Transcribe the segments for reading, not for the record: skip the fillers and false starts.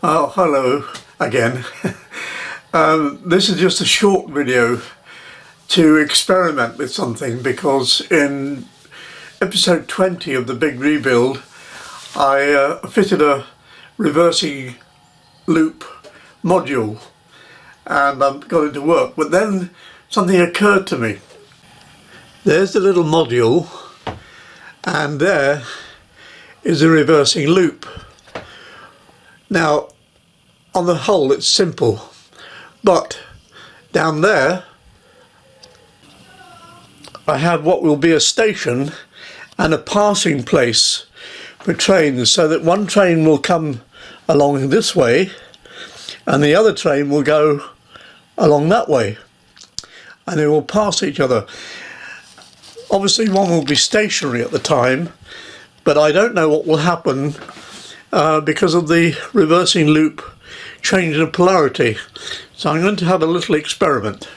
Oh, hello again. This is just a short video to experiment with something, because in episode 20 of the big rebuild I fitted a reversing loop module and got it to work, but then something occurred to me. There's the little module and there is a reversing loop. Now, on the whole it's simple, but down there I have what will be a station and a passing place for trains, so that one train will come along this way and the other train will go along that way, and they will pass each other. Obviously one will be stationary at the time, but I don't know what will happen because of the reversing loop changing of polarity. So I'm going to have a little experiment.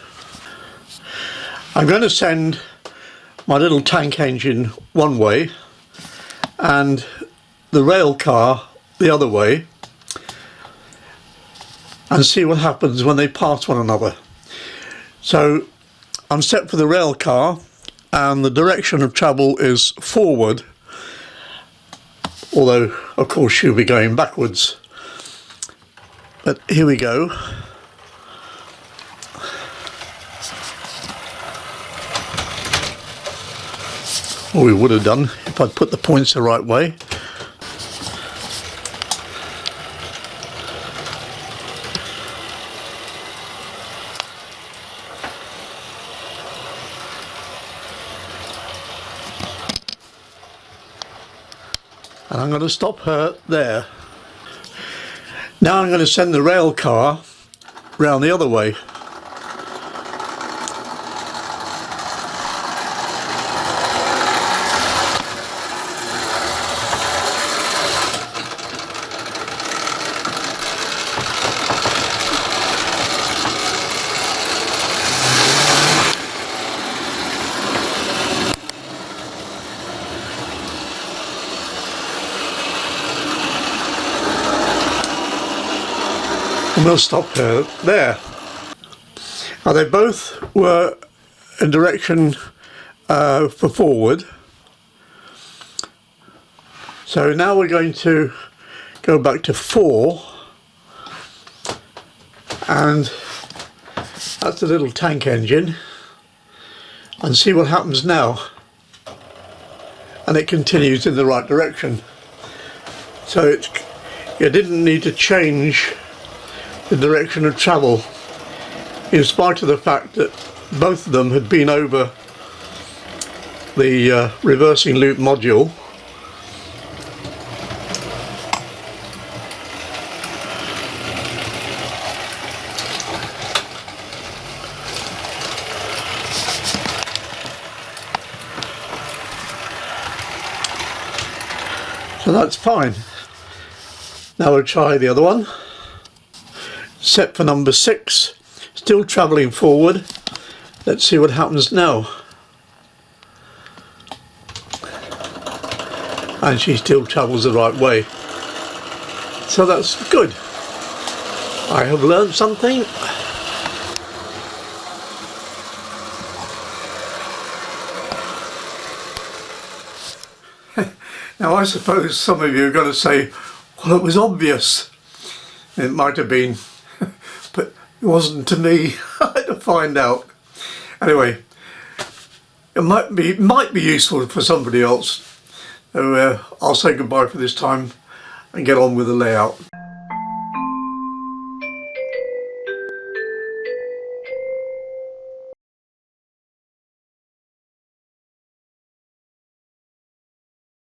I'm going to send my little tank engine one way and the rail car the other way, and see what happens when they pass one another. So I'm set for the rail car and the direction of travel is forward, although of course she'll be going backwards. But here we go. Or we would have done if I'd put the points the right way. And I'm going to stop her there. Now I'm going to send the rail car round the other way. And we'll stop her there. Now they both were in direction for forward. So now we're going to go back to 4, and that's the little tank engine, and see what happens now. And it continues in the right direction. So you didn't need to change the direction of travel, in spite of the fact that both of them had been over the reversing loop module. So that's fine. Now we'll try the other one. Set for number 6, still travelling forward. Let's see what happens now. And she still travels the right way. So that's good. I have learned something. Now I suppose some of you are going to say, well, it was obvious. It might have been, but it wasn't to me. I had to find out. Anyway, it might be useful for somebody else. So I'll say goodbye for this time and get on with the layout.